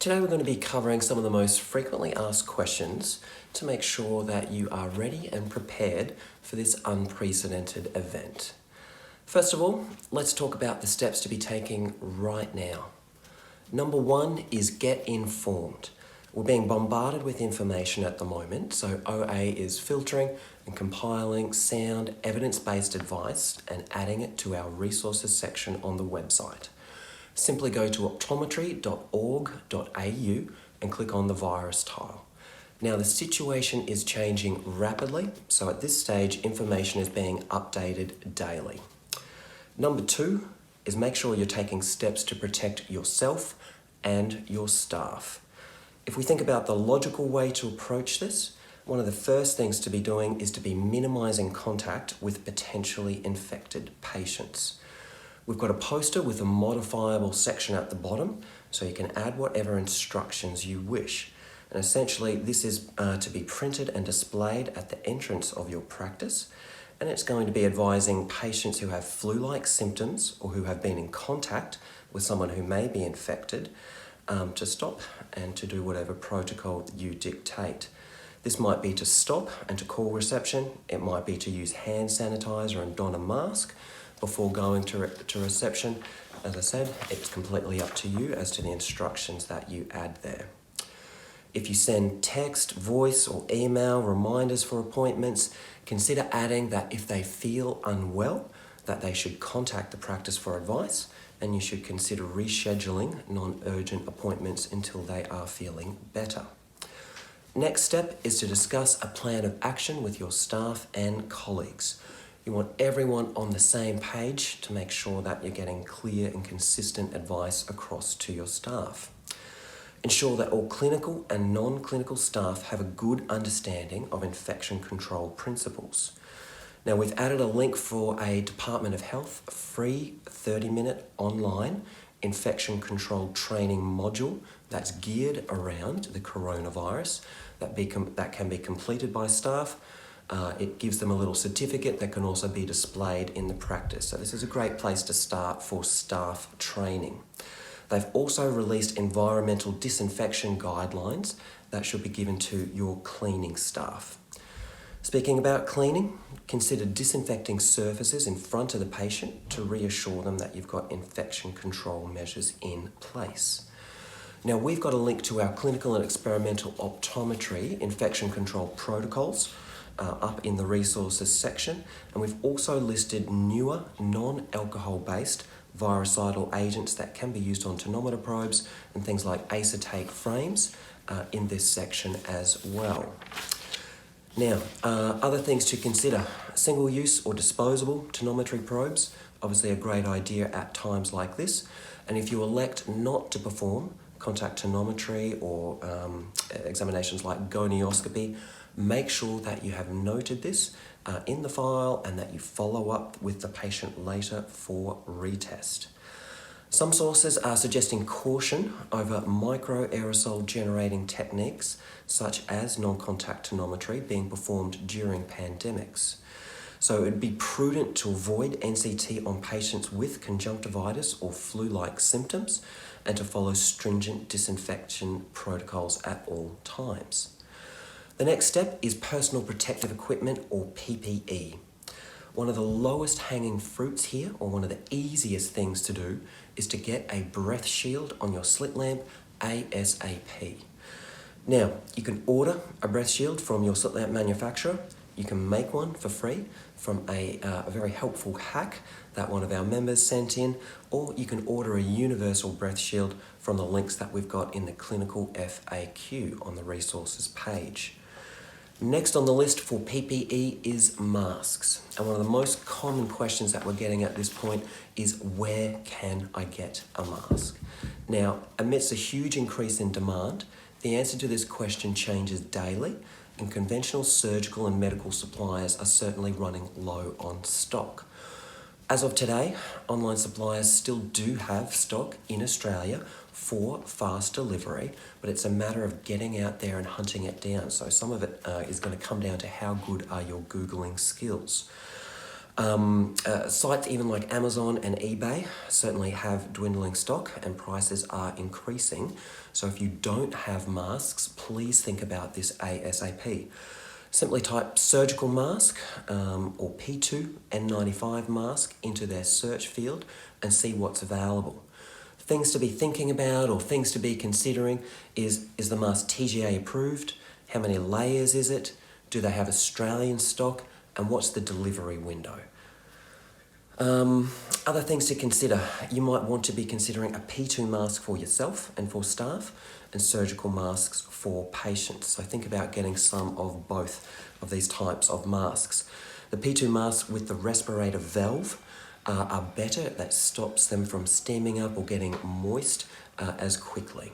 Today we're going to be covering some of the most frequently asked questions to make sure that you are ready and prepared for this unprecedented event. First of all, let's talk about the steps to be taking right now. Number one is get informed. We're being bombarded with information at the moment, so OA is filtering and compiling sound, evidence-based advice and adding it to our resources section on the website. Simply go to optometry.org.au and click on the virus tile. Now the situation is changing rapidly, so at this stage information is being updated daily. Number two is make sure you're taking steps to protect yourself and your staff. If we think about the logical way to approach this, one of the first things to be doing is to be minimizing contact with potentially infected patients. We've got a poster with a modifiable section at the bottom, so you can add whatever instructions you wish. And essentially, this is to be printed and displayed at the entrance of your practice, and it's going to be advising patients who have flu-like symptoms or who have been in contact with someone who may be infected to stop and to do whatever protocol you dictate. This might be to stop and to call reception. It might be to use hand sanitizer and don a mask before going to reception. As I said, it's completely up to you as to the instructions that you add there. If you send text, voice or email reminders for appointments, consider adding that if they feel unwell, that they should contact the practice for advice, and you should consider rescheduling non-urgent appointments until they are feeling better. Next step is to discuss a plan of action with your staff and colleagues. You want everyone on the same page to make sure that you're getting clear and consistent advice across to your staff. Ensure that all clinical and non-clinical staff have a good understanding of infection control principles. Now, we've added a link for a Department of Health free 30-minute online infection control training module that's geared around the coronavirus that can be completed by staff. It gives them a little certificate that can also be displayed in the practice. So this is a great place to start for staff training. They've also released environmental disinfection guidelines that should be given to your cleaning staff. Speaking about cleaning, consider disinfecting surfaces in front of the patient to reassure them that you've got infection control measures in place. Now, we've got a link to our clinical and experimental optometry infection control protocols up in the resources section, and we've also listed newer non-alcohol based virucidal agents that can be used on tonometer probes and things like acetate frames in this section as well. Now, other things to consider: single-use or disposable tonometry probes, obviously a great idea at times like this, and if you elect not to perform contact tonometry or examinations like gonioscopy, make sure that you have noted this in the file and that you follow up with the patient later for retest. Some sources are suggesting caution over microaerosol generating techniques such as non-contact tonometry being performed during pandemics. So it would be prudent to avoid NCT on patients with conjunctivitis or flu-like symptoms and to follow stringent disinfection protocols at all times. The next step is personal protective equipment or PPE. One of the lowest hanging fruits here, or one of the easiest things to do, is to get a breath shield on your slit lamp ASAP. Now, you can order a breath shield from your slit lamp manufacturer. You can make one for free from a very helpful hack that one of our members sent in, or you can order a universal breath shield from the links that we've got in the clinical FAQ on the resources page. Next on the list for PPE is masks. And one of the most common questions that we're getting at this point is, where can I get a mask? Now, amidst a huge increase in demand, the answer to this question changes daily, and conventional surgical and medical suppliers are certainly running low on stock. As of today, online suppliers still do have stock in Australia for fast delivery, but it's a matter of getting out there and hunting it down. So some of it is going to come down to how good are your Googling skills. Sites even like Amazon and eBay certainly have dwindling stock and prices are increasing. So if you don't have masks, please think about this ASAP. Simply type surgical mask or P2 N95 mask into their search field and see what's available. Things to be thinking about or things to be considering is the mask TGA approved? How many layers is it? Do they have Australian stock? And what's the delivery window? Other things to consider. You might want to be considering a P2 mask for yourself and for staff and surgical masks for patients. So think about getting some of both of these types of masks. The P2 mask with the respirator valve are better. That stops them from steaming up or getting moist as quickly.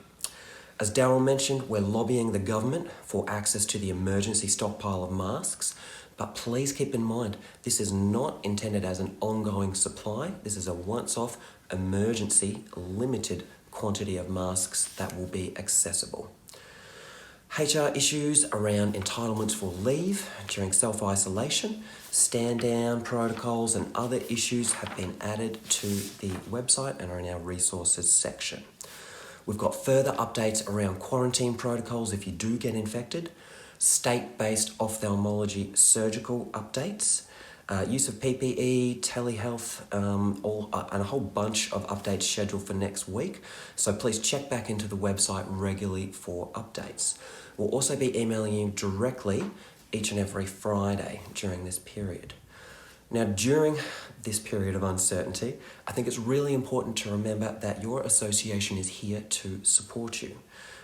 As Daryl mentioned, we're lobbying the government for access to the emergency stockpile of masks, but please keep in mind, this is not intended as an ongoing supply. This is a once-off, emergency, limited quantity of masks that will be accessible. HR issues around entitlements for leave during self-isolation, stand-down protocols and other issues have been added to the website and are in our resources section. We've got further updates around quarantine protocols if you do get infected, state-based ophthalmology surgical updates, use of PPE, telehealth, and a whole bunch of updates scheduled for next week. So please check back into the website regularly for updates. We'll also be emailing you directly each and every Friday during this period. Now, during this period of uncertainty, I think it's really important to remember that your association is here to support you.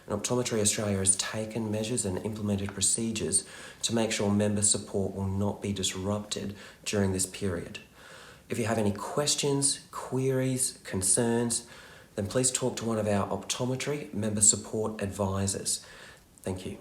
And Optometry Australia has taken measures and implemented procedures to make sure member support will not be disrupted during this period. If you have any questions, queries, concerns, then please talk to one of our optometry member support advisors. Thank you.